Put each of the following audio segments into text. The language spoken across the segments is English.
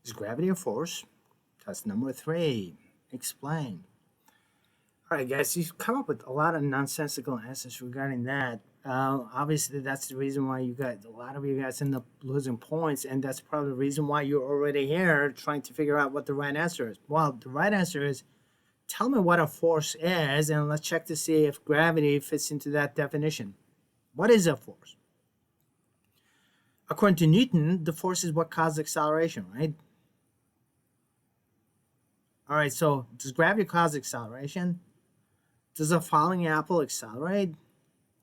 Is gravity a force? That's number 3. Explain. All right, guys, you've come up with a lot of nonsensical answers regarding that. Obviously, that's the reason why you got a lot of you guys end up losing points, and that's probably the reason why you're already here trying to figure out what the right answer is. Well, the right answer is tell me what a force is, and let's check to see if gravity fits into that definition. What is a force? According to Newton, the force is what causes acceleration, right? All right, so does gravity cause acceleration? Does a falling apple accelerate?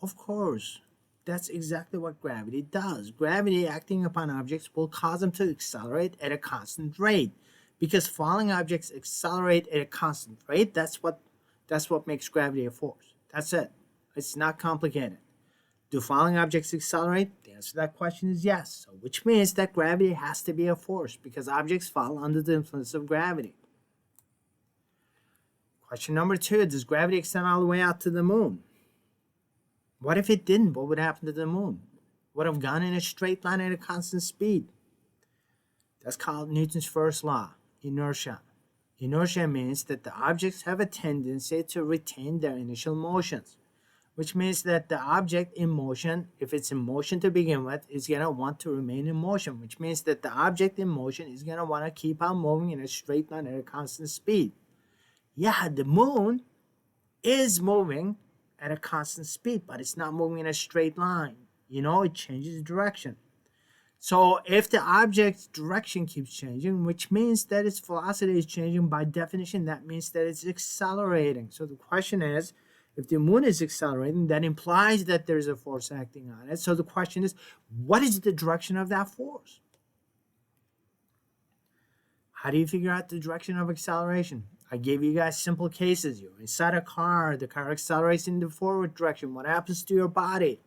Of course. That's exactly what gravity does. Gravity acting upon objects will cause them to accelerate at a constant rate. Because falling objects accelerate at a constant rate, that's what makes gravity a force. That's it. It's not complicated. Do falling objects accelerate? The answer to that question is yes. So which means that gravity has to be a force because objects fall under the influence of gravity. Question number 2, does gravity extend all the way out to the moon? What if it didn't? What would happen to the moon? Would have gone in a straight line at a constant speed. That's called Newton's first law, inertia. Inertia means that the objects have a tendency to retain their initial motions, which means that the object in motion, if it's in motion to begin with, is going to want to remain in motion, which means that the object in motion is going to want to keep on moving in a straight line at a constant speed. Yeah, the moon is moving at a constant speed, but it's not moving in a straight line. It changes direction. So if the object's direction keeps changing, which means that its velocity is changing, by definition, that means that it's accelerating. So the question is, if the moon is accelerating, that implies that there's a force acting on it. So the question is, what is the direction of that force? How do you figure out the direction of acceleration? I gave you guys simple cases. You're inside a car. The car accelerates in the forward direction. What happens to your body?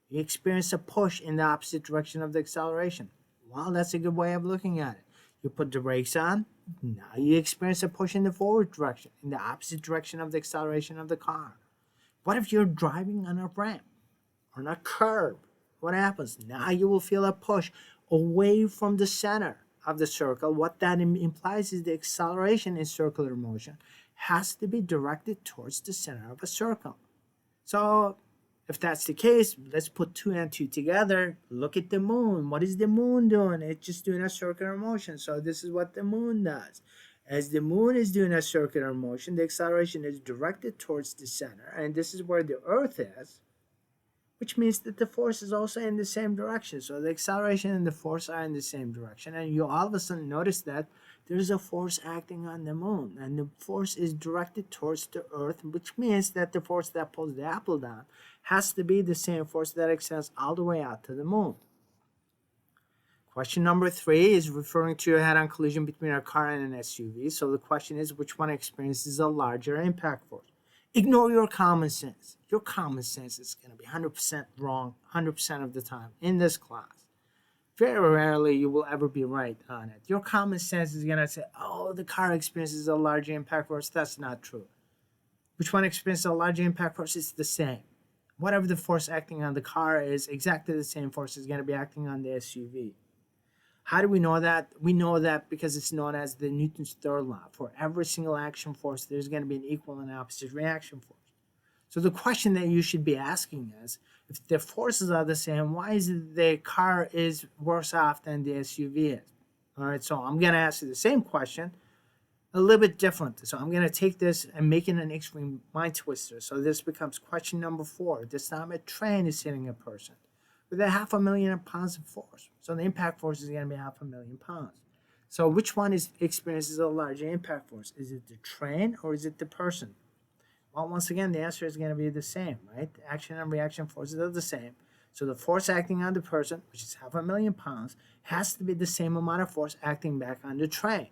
You experience a push in the opposite direction of the acceleration. Well, that's a good way of looking at it. You put the brakes on. Now you experience a push in the forward direction, in the opposite direction of the acceleration of the car. What if you're driving on a ramp or on a curb? What happens? Now you will feel a push away from the center of the circle. What that implies is the acceleration in circular motion has to be directed towards the center of a circle. So if that's the case, let's put 2 and 2 together. Look at the moon. What is the moon doing? It's just doing a circular motion. So this is what the moon does. As the moon is doing a circular motion, the acceleration is directed towards the center, and this is where the Earth is, which means that the force is also in the same direction. So the acceleration and the force are in the same direction. And you all of a sudden notice that there's a force acting on the moon. And the force is directed towards the Earth, which means that the force that pulls the apple down has to be the same force that extends all the way out to the moon. Question number 3 is referring to a head-on collision between a car and an SUV. So the question is, which one experiences a larger impact force? Ignore your common sense. Your common sense is going to be 100% wrong 100% of the time in this class. Very rarely you will ever be right on it. Your common sense is going to say, oh, the car experiences a larger impact force. That's not true. Which one experiences a larger impact force? It's the same. Whatever the force acting on the car is, exactly the same force is going to be acting on the SUV. How do we know that? We know that because it's known as the Newton's third law. For every single action force, there's going to be an equal and opposite reaction force. So the question that you should be asking is, if the forces are the same, why is it the car is worse off than the SUV is? All right, so I'm going to ask you the same question, a little bit different. So I'm going to take this and make it an extreme mind twister. So this becomes question number 4. This time a train is hitting a person with a 500,000 pounds of force. So the impact force is going to be 500,000 pounds. So which one experiences a larger impact force? Is it the train or is it the person? Well, once again, the answer is going to be the same, right? The action and reaction forces are the same. So the force acting on the person, which is 500,000 pounds, has to be the same amount of force acting back on the train.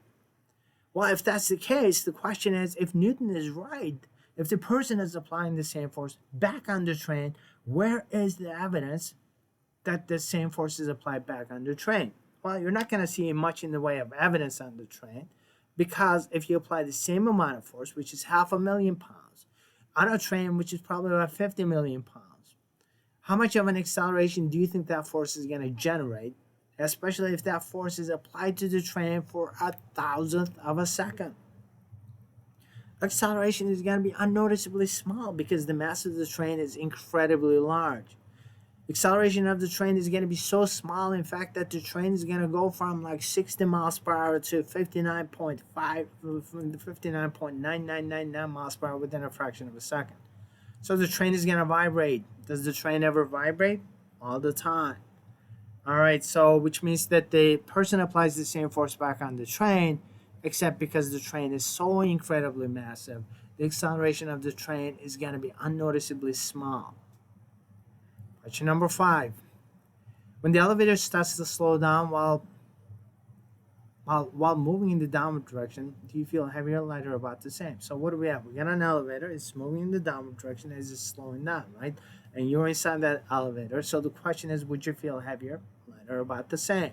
Well, if that's the case, the question is, if Newton is right, if the person is applying the same force back on the train, where is the evidence that the same force is applied back on the train? Well, you're not going to see much in the way of evidence on the train, because if you apply the same amount of force, which is 500,000 pounds, on a train which is probably about 50 million pounds, how much of an acceleration do you think that force is going to generate especially if that force is applied to the train for 1,000th of a second. Acceleration is going to be unnoticeably small because the mass of the train is incredibly large. Acceleration of the train is going to be so small, in fact, that the train is going to go from like 60 miles per hour to 59.9999 miles per hour within a fraction of a second. So the train is going to vibrate. Does the train ever vibrate? All the time. All right, so which means that the person applies the same force back on the train, except because the train is so incredibly massive, the acceleration of the train is going to be unnoticeably small. Question number 5. When the elevator starts to slow down while moving in the downward direction, do you feel heavier, lighter, or about the same? So what do we have? We got an elevator. It's moving in the downward direction as it's slowing down, right? And you're inside that elevator. So the question is, would you feel heavier, lighter, or about the same?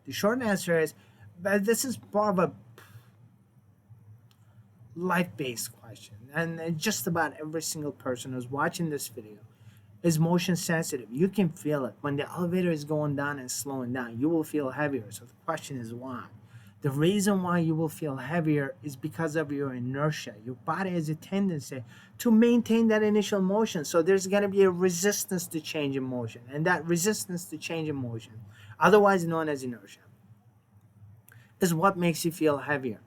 The short answer is, but this is more of a life-based question. And just about every single person who's watching this video is motion sensitive. You can feel it. When the elevator is going down and slowing down, you will feel heavier. So the question is why? The reason why you will feel heavier is because of your inertia. Your body has a tendency to maintain that initial motion. So there's going to be a resistance to change in motion. And that resistance to change in motion, otherwise known as inertia, is what makes you feel heavier.